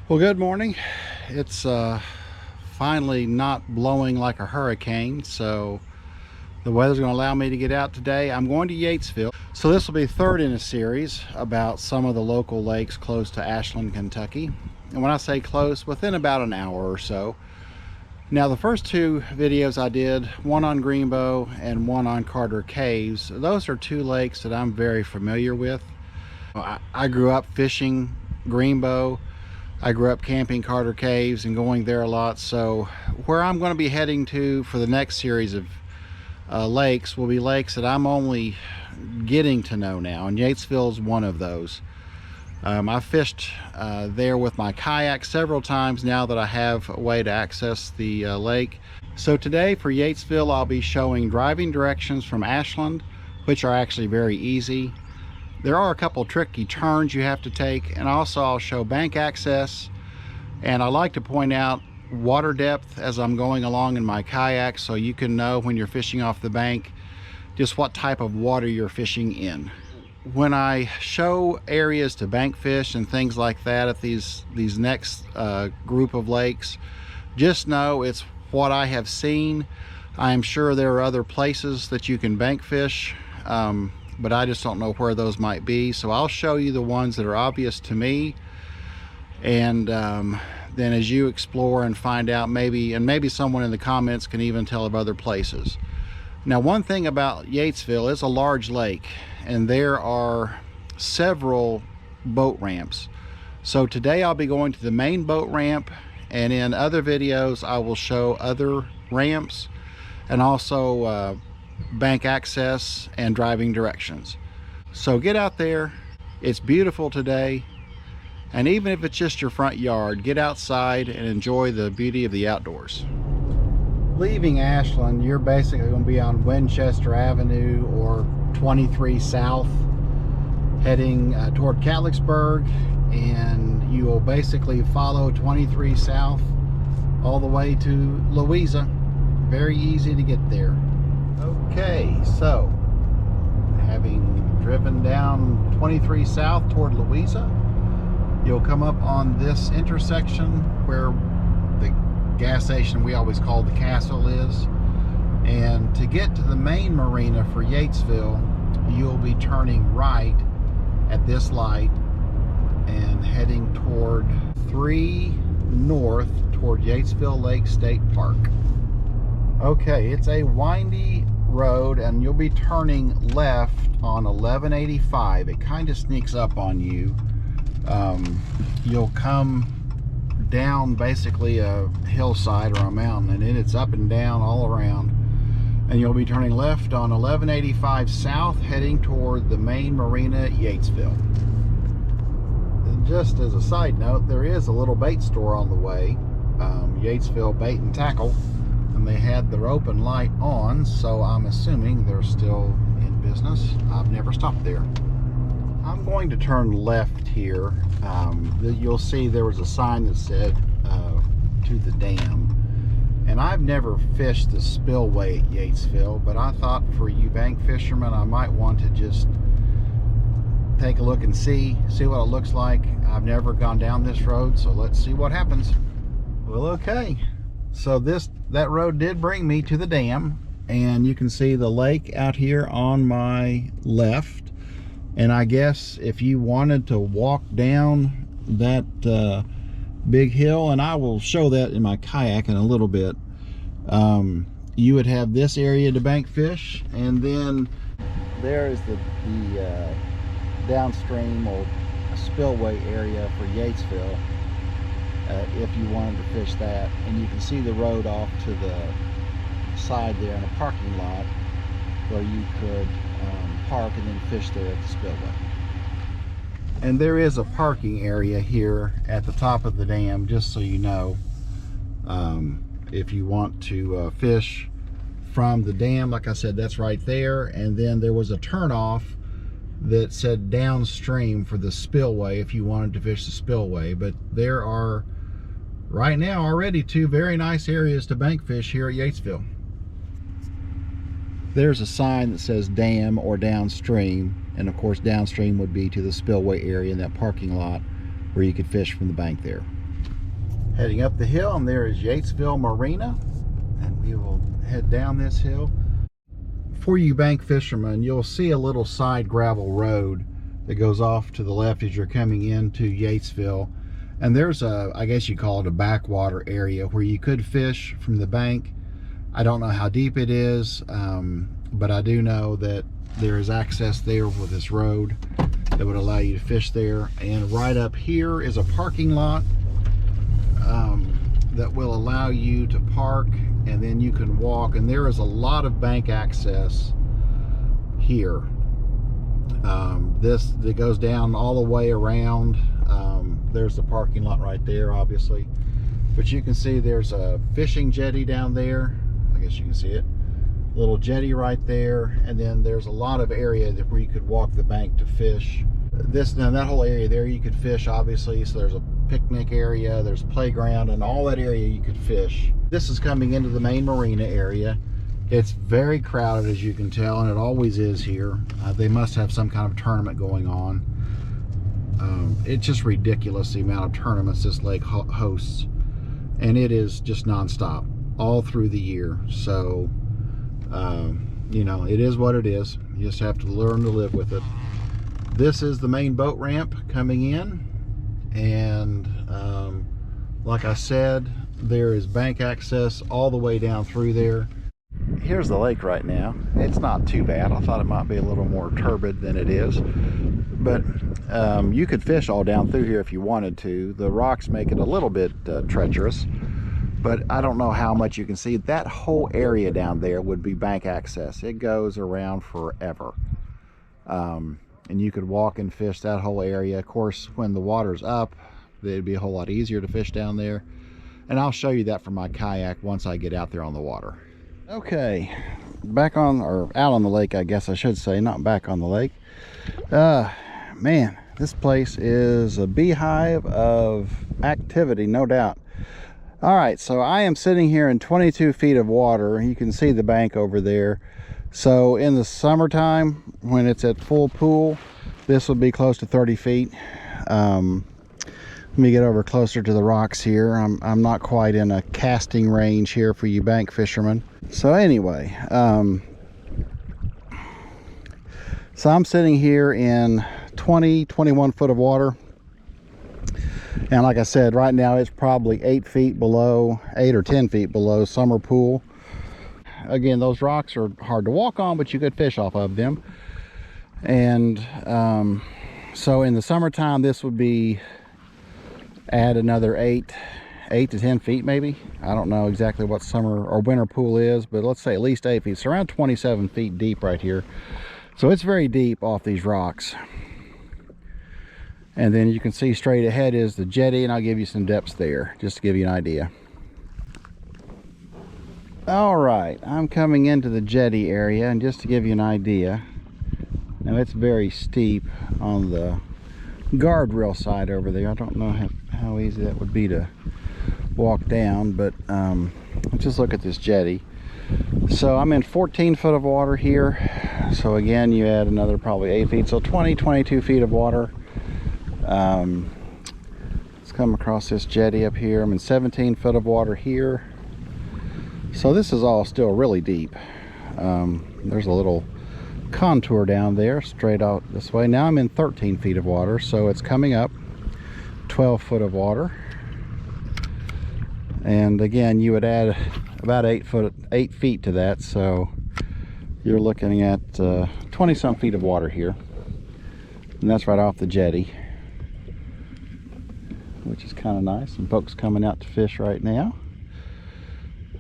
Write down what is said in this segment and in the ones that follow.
Well, good morning. It's finally not blowing like a hurricane, so the weather's going to allow me to get out today. I'm going to Yatesville. So this will be third in a series about some of the local lakes close to Ashland, Kentucky. And when I say close, within about an hour or so. Now, the first two videos I did, one on Greenbow and one on Carter Caves, those are two lakes that I'm very familiar with. I grew up fishing Greenbow. I grew up camping Carter Caves and going there a lot. So where I'm going to be heading to for the next series of lakes will be lakes that I'm only getting to know now, and Yatesville is one of those. I've fished there with my kayak several times now that I have a way to access the lake. So today for Yatesville, I'll be showing driving directions from Ashland, which are actually very easy. There are a couple tricky turns you have to take, and also I'll show bank access. And I like to point out water depth as I'm going along in my kayak, so you can know when you're fishing off the bank just what type of water you're fishing in. When I show areas to bank fish and things like that at these next group of lakes, just know it's what I have seen. I'm sure there are other places that you can bank fish, but I just don't know where those might be. So I'll show you the ones that are obvious to me, and then as you explore and find out, maybe someone in the comments can even tell of other places. Now, one thing about Yatesville is a large lake, and there are several boat ramps. So today I'll be going to the main boat ramp, and in other videos I will show other ramps and also bank access and driving directions. So get out there. It's beautiful today, and even if it's just your front yard, get outside and enjoy the beauty of the outdoors. Leaving Ashland, you're basically going to be on Winchester Avenue or 23 South, heading toward Catlettsburg, and you will basically follow 23 South all the way to Louisa. Very easy to get there. Okay, so having driven down 23 South toward Louisa, you'll come up on this intersection where the gas station we always call the Castle is, and to get to the main marina for Yatesville, you'll be turning right at this light and heading toward 3 north toward Yatesville Lake State Park. Okay, it's a windy road, and you'll be turning left on 1185. It kind of sneaks up on you. You'll come down basically a hillside or a mountain, and it's up and down all around, and you'll be turning left on 1185 South, heading toward the main marina at Yatesville. And just as a side note, there is a little bait store on the way, Yatesville Bait and Tackle, and they had their open light on, so I'm assuming they're still in business. I've never stopped there. I'm going to turn left here. You'll see there was a sign that said to the dam, and I've never fished the spillway at Yatesville, but I thought for you bank fishermen I might want to just take a look and see what it looks like. I've never gone down this road, so let's see what happens. Well, okay, so that road did bring me to the dam, and you can see the lake out here on my left. And I guess if you wanted to walk down that big hill, and I will show that in my kayak in a little bit, you would have this area to bank fish, and then there is the downstream or spillway area for Yatesville if you wanted to fish that. And you can see the road off to the side there in a parking lot where you could park and then fish there at the spillway. And there is a parking area here at the top of the dam, just so you know, if you want to fish from the dam. Like I said, that's right there. And then there was a turnoff that said downstream for the spillway if you wanted to fish the spillway. But there are right now already 2 very nice areas to bank fish here at Yatesville. There's a sign that says dam or downstream, and of course downstream would be to the spillway area in that parking lot where you could fish from the bank there. Heading up the hill, and there is Yatesville Marina, and we will head down this hill. For you bank fishermen, you'll see a little side gravel road that goes off to the left as you're coming into Yatesville, and there's I guess you call it a backwater area where you could fish from the bank. I don't know how deep it is, but I do know that there is access there with this road that would allow you to fish there. And right up here is a parking lot that will allow you to park, and then you can walk, and there is a lot of bank access here. This that goes down all the way around. There's the parking lot right there, obviously, but you can see there's a fishing jetty down there. I guess you can see it, little jetty right there, and then there's a lot of area where you could walk the bank to fish. Now that whole area there you could fish, obviously, so there's a picnic area, there's a playground, and all that area you could fish. This is coming into the main marina area. It's very crowded, as you can tell, and it always is here. They must have some kind of tournament going on. It's just ridiculous the amount of tournaments this lake hosts, and it is just non-stop all through the year. So you know, it is what it is. You just have to learn to live with it. This is the main boat ramp coming in, and like I said, there is bank access all the way down through there. Here's the lake right now. It's not too bad. I thought it might be a little more turbid than it is, but you could fish all down through here if you wanted to. The rocks make it a little bit treacherous, but I don't know how much you can see. That whole area down there would be bank access. It goes around forever, and you could walk and fish that whole area. Of course, when the water's up, it'd be a whole lot easier to fish down there, and I'll show you that from my kayak once I get out there on the water. Okay, back on, or out on the lake, I guess I should say, not back on the lake. Man, this place is a beehive of activity, no doubt. All right, so I am sitting here in 22 feet of water. You can see the bank over there. So in the summertime, when it's at full pool, this will be close to 30 feet. Let me get over closer to the rocks here. I'm not quite in a casting range here for you bank fishermen. So anyway, so I'm sitting here in 21 foot of water. And like I said, right now it's probably 8 or 10 feet below summer pool. Again, those rocks are hard to walk on, but you could fish off of them. And so in the summertime, this would be add another 8 to 10 feet maybe. I don't know exactly what summer or winter pool is, but let's say at least 8 feet. So around 27 feet deep right here. So it's very deep off these rocks. And then you can see straight ahead is the jetty, and I'll give you some depths there just to give you an idea. All right, I'm coming into the jetty area, and just to give you an idea, now it's very steep on the guardrail side over there. I don't know how easy that would be to walk down, but let's just look at this jetty. So I'm in 14 foot of water here. So again, you add another probably 8 feet, so 22 feet of water. Let's come across this jetty up here. I'm in 17 foot of water here. So this is all still really deep. There's a little contour down there straight out this way. Now I'm in 13 feet of water, so it's coming up 12 foot of water. And again, you would add about 8 feet to that, so you're looking at 20 some feet of water here, and that's right off the jetty, which is kind of nice. Some folks coming out to fish right now.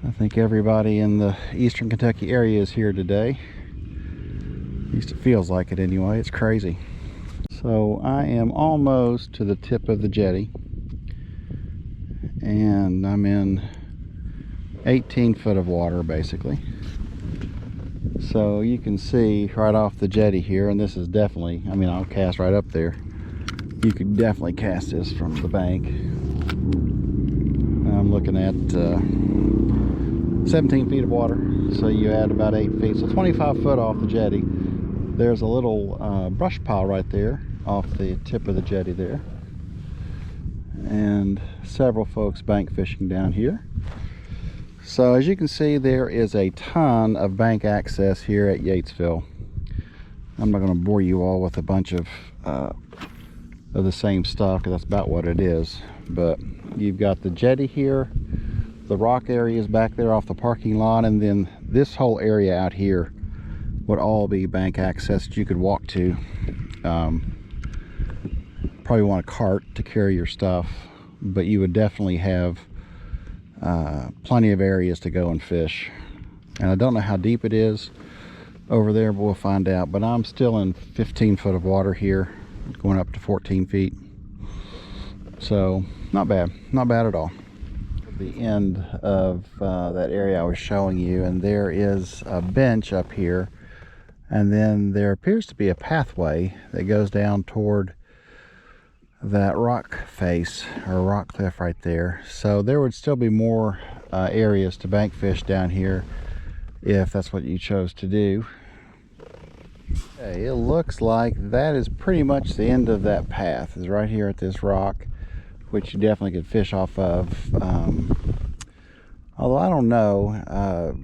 I think everybody in the eastern Kentucky area is here today. At least it feels like it anyway. It's crazy. So I am almost to the tip of the jetty, and I'm in 18 foot of water basically. So you can see right off the jetty here, and this is definitely, I mean, I'll cast right up there. You could definitely cast this from the bank. I'm looking at 17 feet of water, so you add about 8 feet, so 25 foot off the jetty. There's a little brush pile right there off the tip of the jetty there, and several folks bank fishing down here. So as you can see, there is a ton of bank access here at Yatesville. I'm not going to bore you all with a bunch of the same stuff, because that's about what it is. But you've got the jetty here, the rock area is back there off the parking lot, and then this whole area out here would all be bank access that you could walk to. Probably want a cart to carry your stuff, but you would definitely have plenty of areas to go and fish. And I don't know how deep it is over there, but we'll find out. But I'm still in 15 foot of water here, going up to 14 feet. So not bad at all. The end of that area I was showing you, and there is a bench up here, and then there appears to be a pathway that goes down toward that rock face or rock cliff right there. So there would still be more areas to bank fish down here if that's what you chose to do. Okay, it looks like that is pretty much the end of that path, is right here at this rock, which you definitely could fish off of. Although I don't know,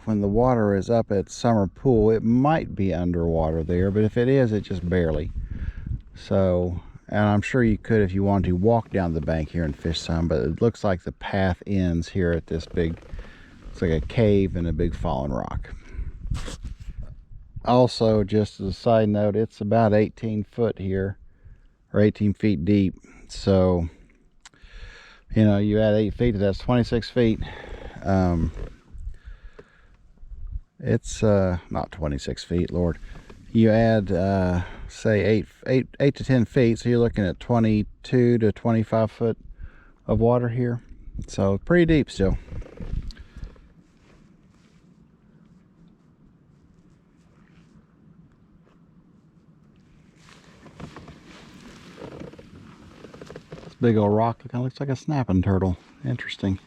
when the water is up at Summer Pool, it might be underwater there, but if it is, it just barely. So, and I'm sure you could, if you wanted to, walk down the bank here and fish some, but it looks like the path ends here at this big, it's like a cave and a big fallen rock. Also, just as a side note, it's about 18 foot here, or 18 feet deep. So, you know, you add 8 feet to that's 26 feet. It's not 26 feet, Lord. You add say 8 to 10 feet, so you're looking at 22 to 25 foot of water here. So pretty deep still. Big old rock kind of looks like a snapping turtle. Interesting.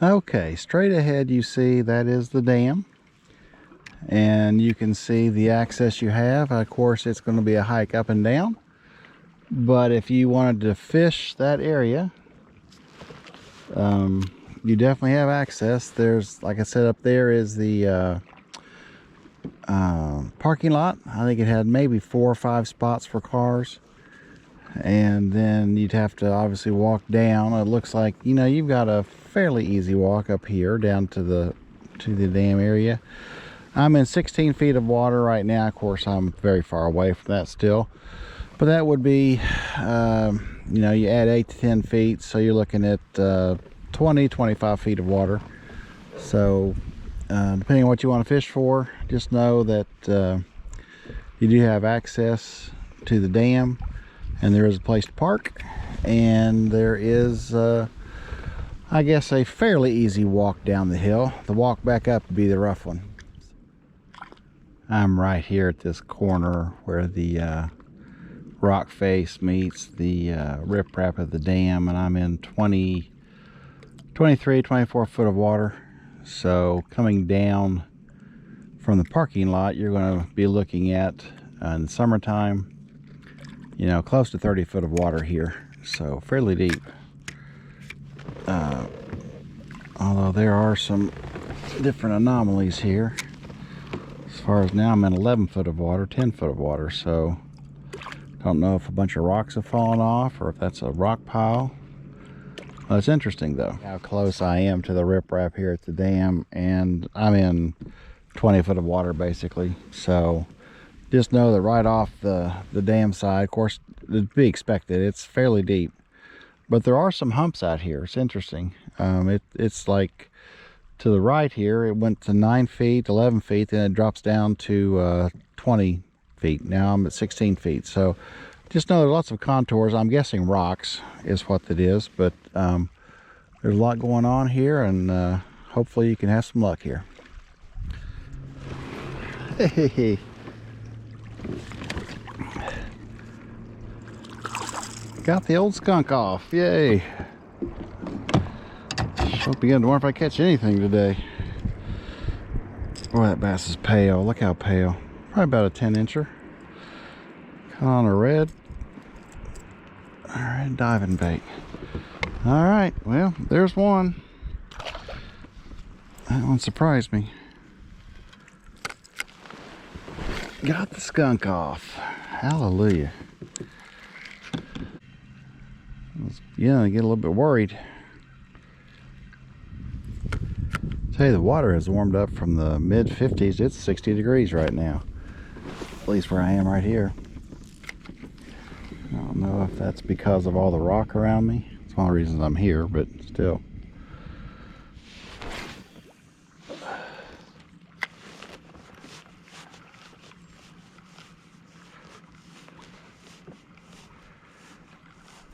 Okay, straight ahead you see that is the dam, and you can see the access you have. Of course, it's going to be a hike up and down, but if you wanted to fish that area, you definitely have access. There's, like I said, up there is the parking lot. I think it had maybe 4 or 5 spots for cars. And then you'd have to obviously walk down. It looks like, you know, you've got a fairly easy walk up here down to the dam area. I'm in 16 feet of water right now. Of course, I'm very far away from that still, but that would be you know, you add 8 to 10 feet, so you're looking at 20-25 feet of water. So depending on what you want to fish for, just know that you do have access to the dam, and there is a place to park, and there is I guess a fairly easy walk down the hill. The walk back up would be the rough one. I'm right here at this corner where the rock face meets the riprap of the dam, and I'm in 23-24 foot of water. So coming down from the parking lot, you're going to be looking at, in the summertime, you know, close to 30 foot of water here, so fairly deep. Although there are some different anomalies here. As far as now, I'm in 11 foot of water, 10 foot of water, so don't know if a bunch of rocks have fallen off or if that's a rock pile. Well, it's interesting though how close I am to the riprap here at the dam, and I'm in 20 foot of water basically. So just know that right off the dam side, of course, to be expected, it's fairly deep, but there are some humps out here. It's interesting. It's like to the right here, it went to 9 feet, 11 feet, then it drops down to 20 feet. Now I'm at 16 feet. So just know there's lots of contours. I'm guessing rocks is what it is, but there's a lot going on here, and hopefully you can have some luck here. Hey. Got the old skunk off. Yay. I'll begin to wonder if I catch anything today. Boy, that bass is pale. Look how pale. Probably about a 10 incher. Caught on a red. All right, diving bait. All right, well, there's one. That one surprised me. Got the skunk off. Hallelujah. Yeah, I get a little bit worried. Tell you, the water has warmed up from the mid 50s. It's 60 degrees right now. At least where I am right here. I don't know if that's because of all the rock around me. It's one of the reasons I'm here, but still.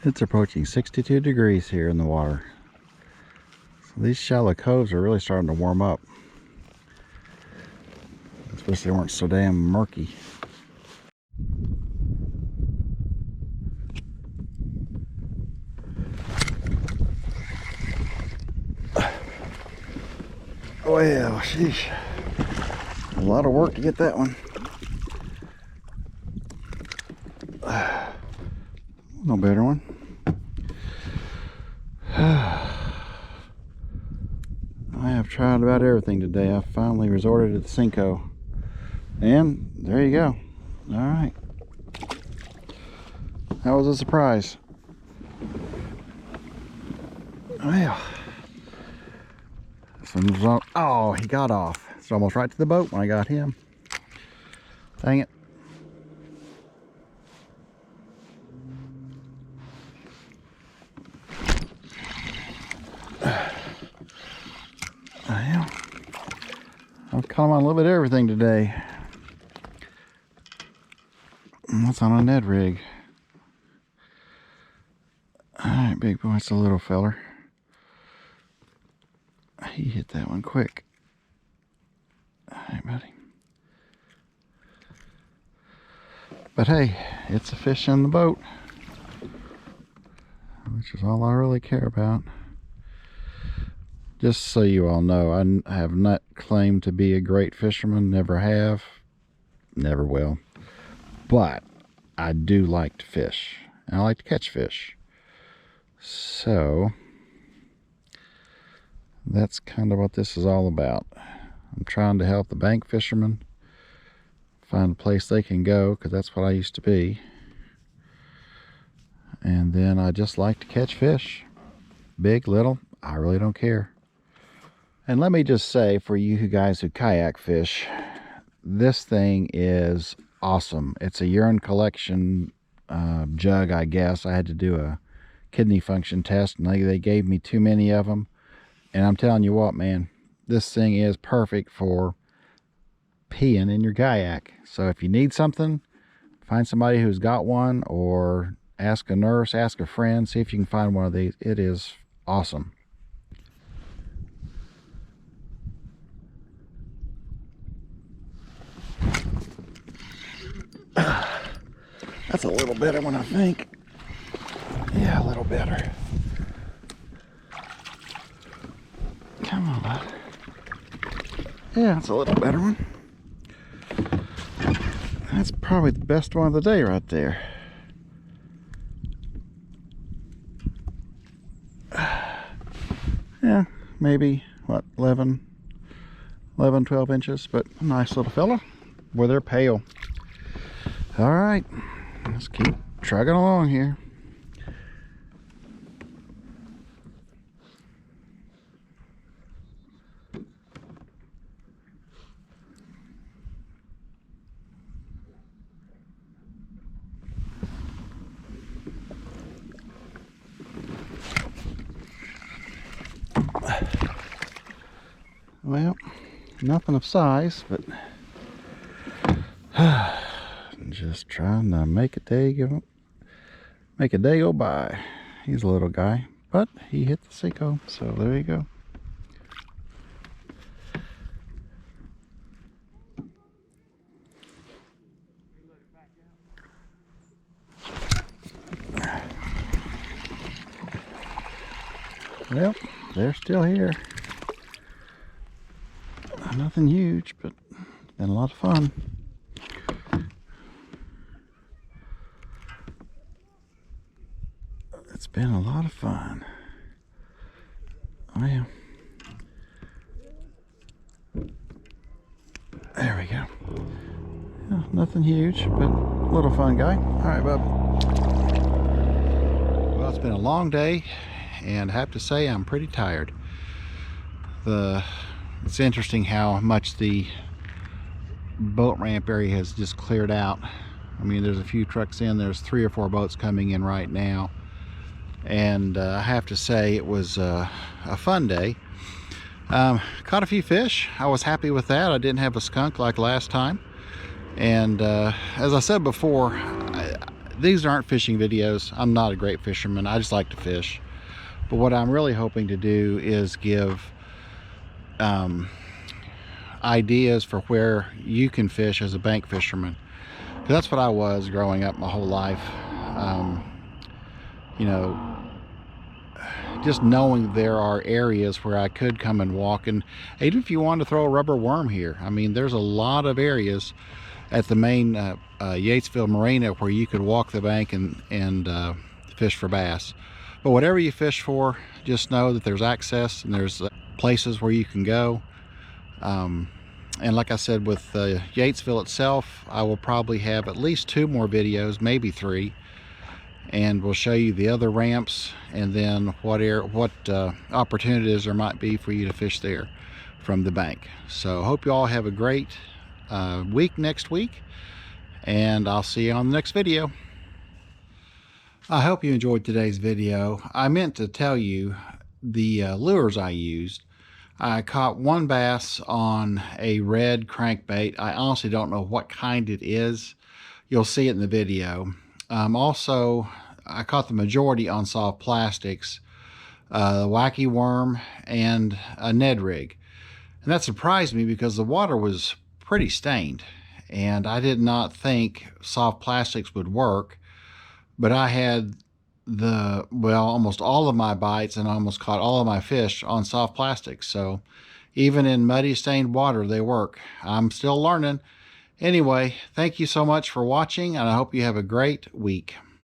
It's approaching 62 degrees here in the water. So these shallow coves are really starting to warm up. I wish they weren't so damn murky. Well, sheesh. A lot of work to get that one. No better one. I have tried about everything today. I finally resorted to the Cinco. And there you go. All right. That was a surprise. Well, this one was on. Oh, he got off. It's almost right to the boat when I got him. Dang it. Well, I've caught him on a little bit of everything today. What's on a Ned rig? Alright, big boy, it's a little feller. He hit that one quick. Alright, buddy. But hey, it's a fish in the boat, which is all I really care about. Just so you all know, I have not claimed to be a great fisherman, never have, never will. But I do like to fish, and I like to catch fish. So that's kind of what this is all about. I'm trying to help the bank fishermen find a place they can go, because that's what I used to be. And then I just like to catch fish. Big, little, I really don't care. And let me just say, for you guys who kayak fish, this thing is awesome. It's a urine collection jug, I guess. I had to do a kidney function test, and they gave me too many of them. And I'm telling you what, man, this thing is perfect for peeing in your kayak. So if you need something, find somebody who's got one, or ask a nurse, ask a friend, see if you can find one of these. It is awesome. That's a little better one, I think. Yeah, a little better. Come on, bud. Yeah, it's a little better one. That's probably the best one of the day right there. Yeah, maybe, what, 11, 12 inches, but a nice little fella with her pail. All right, let's keep trucking along here. Well, nothing of size, but just trying to make a day go by. He's a little guy, but he hit the Cinco, so there you go. Well, they're still here. Nothing huge, but been a lot of fun. It's been a lot of fun. Oh yeah. There we go. Yeah, nothing huge, but a little fun guy. All right, bub. Well, it's been a long day, and I have to say I'm pretty tired. It's interesting how much the boat ramp area has just cleared out. I mean, there's a few trucks in. There's 3 or 4 boats coming in right now, and I have to say it was a fun day. Caught a few fish. I was happy with that. I didn't have a skunk like last time. And as I said before, these aren't fishing videos. I'm not a great fisherman. I just like to fish. But what I'm really hoping to do is give ideas for where you can fish as a bank fisherman. Because that's what I was growing up my whole life. You know, just knowing there are areas where I could come and walk, and even if you want to throw a rubber worm here, I mean, there's a lot of areas at the main Yatesville Marina where you could walk the bank and fish for bass. But whatever you fish for, just know that there's access and there's places where you can go. And like I said, with Yatesville itself, I will probably have at least 2 more videos, maybe 3. And we'll show you the other ramps, and then what opportunities there might be for you to fish there from the bank. So hope you all have a great week next week, and I'll see you on the next video. I hope you enjoyed today's video. I meant to tell you the lures I used. I caught 1 bass on a red crankbait. I honestly don't know what kind it is. You'll see it in the video. Also, I caught the majority on soft plastics, the wacky worm, and a Ned rig. And that surprised me because the water was pretty stained, and I did not think soft plastics would work. But I had almost all of my bites and almost caught all of my fish on soft plastics. So even in muddy stained water, they work. I'm still learning. Anyway, thank you so much for watching, and I hope you have a great week.